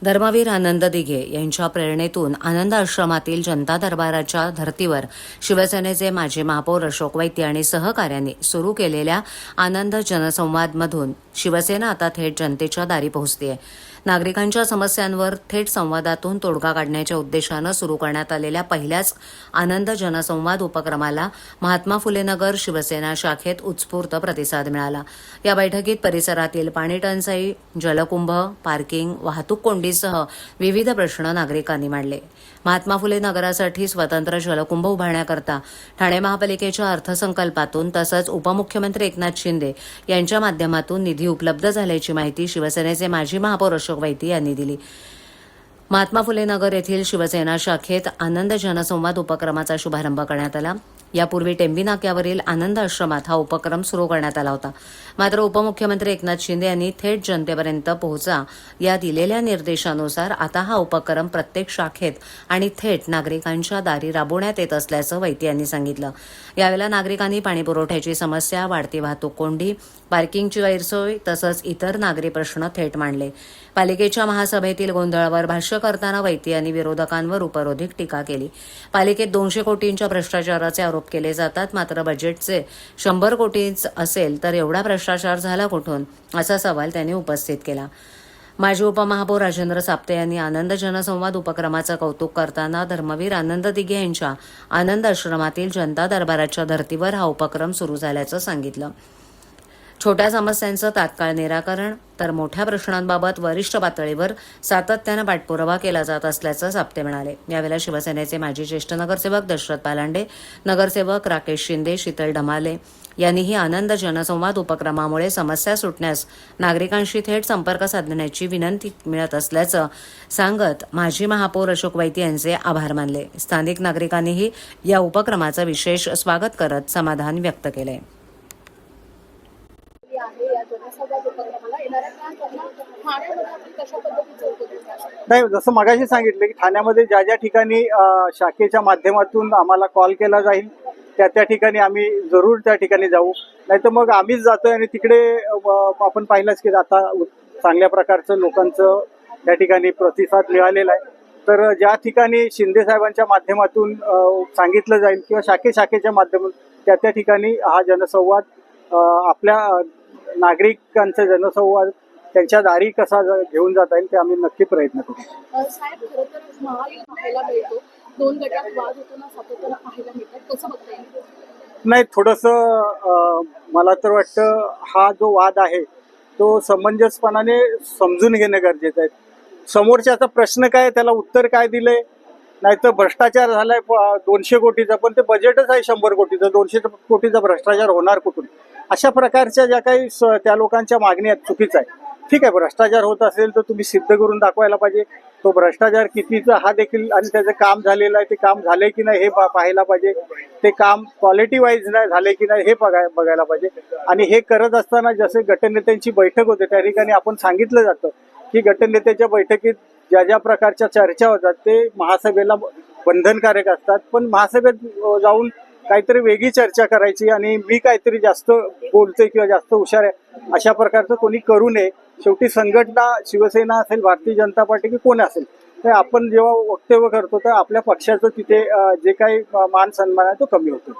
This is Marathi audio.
धर्मवीर आनंद दिघे यांच्या प्रेरणेतून आनंद आश्रमातील जनता दरबाराच्या धर्तीवर शिवसेनेचे माजी महापौर अशोक वैती आणि सहकाऱ्यांनी सुरू केलेल्या आनंद जनसंवादमधून शिवसेना आता थेट जनतेच्या दारी पोहोचतेय. नागरिकांच्या समस्यांवर थेट संवादातून तोडगा काढण्याच्या उद्देशानं सुरू करण्यात आलेल्या पहिल्याच आनंद जनसंवाद उपक्रमाला महात्मा फुले नगर शिवसेना शाखेत उत्स्फूर्त प्रतिसाद मिळाला. या बैठकीत परिसरातील पाणी टंचाई, जलकुंभ, पार्किंग, वाहतूक कोंडीसह विविध प्रश्न नागरिकांनी मांडले. महात्मा फुले नगरासाठी स्वतंत्र जलकुंभ उभारण्याकरता ठाणे महापालिकेच्या अर्थसंकल्पातून तसंच उपमुख्यमंत्री एकनाथ शिंदे यांच्या माध्यमातून निधी उपलब्ध झाल्याची माहिती शिवसेनेचे माजी महापौर अशोक वैती यांनी दिली. महात्मा फुले नगर येथील शिवसेना शाखेत आनंद जनसंवाद उपक्रमाचा शुभारंभ करण्यात आला. यापूर्वी टेंबी नाक्यावरील आनंद आश्रमात हा उपक्रम सुरू करण्यात आला होता. मात्र उपमुख्यमंत्री एकनाथ शिंदे यांनी थेट जनतेपर्यंत पोहोचा या दिलेल्या निर्देशानुसार आता हा उपक्रम प्रत्येक शाखेत आणि थेट नागरिकांच्या दारी राबवण्यात येत असल्याचं वैती यांनी सांगितलं. यावेळेला नागरिकांनी पाणीपुरवठ्याची समस्या, वाढती वाहतूक कोंडी, पार्किंगची गैरसोय तसंच इतर नागरी प्रश्न थेट मांडले. पालिकेच्या महासभेतील गोंधळावर भाष्य करताना वैती यांनी विरोधकांवर उपरोधिक टीका केली. पालिकेत 200 कोटींच्या भ्रष्टाचाराचे आरोप केले जातात, मात्र बजेटचे 100 कोटीच असेल तर एवढा भ्रष्टाचार झाला कुठून, असा सवाल त्यांनी उपस्थित केला. माजी उपमहापौर राजेंद्र साप्ते यांनी आनंद जनसंवाद उपक्रमाचं कौतुक करताना धर्मवीर आनंद दिघे यांच्या आनंद आश्रमातील जनता दरबाराच्या धर्तीवर हा उपक्रम सुरू झाल्याचं सांगितलं. छोट्या समस्यांचं तात्काळ निराकरण तर मोठ्या प्रश्नांबाबत वरिष्ठ पातळीवर सातत्यानं पाठपुरावा केला जात असल्याचं साप्ते म्हणाले. यावेळेला शिवसेनेचे माजी ज्येष्ठ नगरसेवक दशरथ पालांडे, नगरसेवक राकेश शिंदे, शीतल ढमाले यांनीही आनंद जनसंवाद उपक्रमामुळे समस्या सुटण्यास नागरिकांशी थेट संपर्क साधण्याची विनंती मिळत असल्याचं सांगत माजी महापौर अशोक वैती यांचे आभार मानले. स्थानिक नागरिकांनीही या उपक्रमाचं विशेष स्वागत करत समाधान व्यक्त केले. नाही, जसं मगाशी सांगितलं की ठाण्यामध्ये ज्या ज्या ठिकाणी शाखेच्या माध्यमातून आम्हाला कॉल केला जाईल त्या त्या ठिकाणी आम्ही जरूर त्या ठिकाणी जाऊ. नाही तर मग आम्हीच जातोय आणि तिकडे आपण पाहिलंच की आता चांगल्या प्रकारचं लोकांचं त्या ठिकाणी प्रतिसाद मिळालेला आहे. तर ज्या ठिकाणी शिंदे साहेबांच्या माध्यमातून सांगितलं जाईल किंवा शाखेच्या माध्यमातून त्या त्या ठिकाणी हा जनसंवाद आपल्या नागरिकांचा जनसंवाद त्यांच्या दारी कसा घेऊन जाता येईल ते आम्ही नक्की प्रयत्न करू. साहेब, खरं तर महायुद्ध पाहायला मिळतो, 2 गटात वाद होताना सातत्यानं पाहायला मिळतात, कसं बघता येईल? नाही, थोडंसं मला तर वाटतं हा जो वाद आहे तो समंजसपणाने समजून घेणं गरजेचं आहे. समोरच्याचा प्रश्न काय, त्याला उत्तर काय दिलंय. नाही तर भ्रष्टाचार झालाय 200 कोटीचा, पण ते बजेटच आहे 100 कोटीचं. 200 कोटीचा भ्रष्टाचार होणार कुठून? अशा प्रकारच्या ज्या काही त्या लोकांच्या मागणी आहेत चुकीचं आहे. ठीक आहे, भ्रष्टाचार होत असेल तर तुम्ही सिद्ध करून दाखवायला पाहिजे. तो भ्रष्टाचार कितीचा हा देखील आणि त्याचं काम झालेलं आहे, ते काम झालंय की नाही हे पाहायला पाहिजे. ते काम क्वालिटी वाईज नाही झाले की नाही हे बघायला पाहिजे. आणि हे करत असताना जसे गटनेत्यांची बैठक होते त्या ठिकाणी आपण सांगितलं जातं की गटनेत्याच्या बैठकीत ज्या ज्या प्रकारच्या चर्चा होतात ते महासभेला बंधनकारक असतात. पण महासभेत जाऊन काहीतरी वेगळी चर्चा करायची आणि मी काहीतरी जास्त बोलतोय किंवा जास्त हुशार आहे अशा प्रकारचं कोणी करू नये. शेवटी संघटना शिवसेना असेल, भारतीय जनता पार्टी की कोण असेल, तर आपण जेव्हा वक्तव्य करतो तर आपल्या पक्षाचं तिथे जे काही मान सन्मान आहे तो कमी होतो.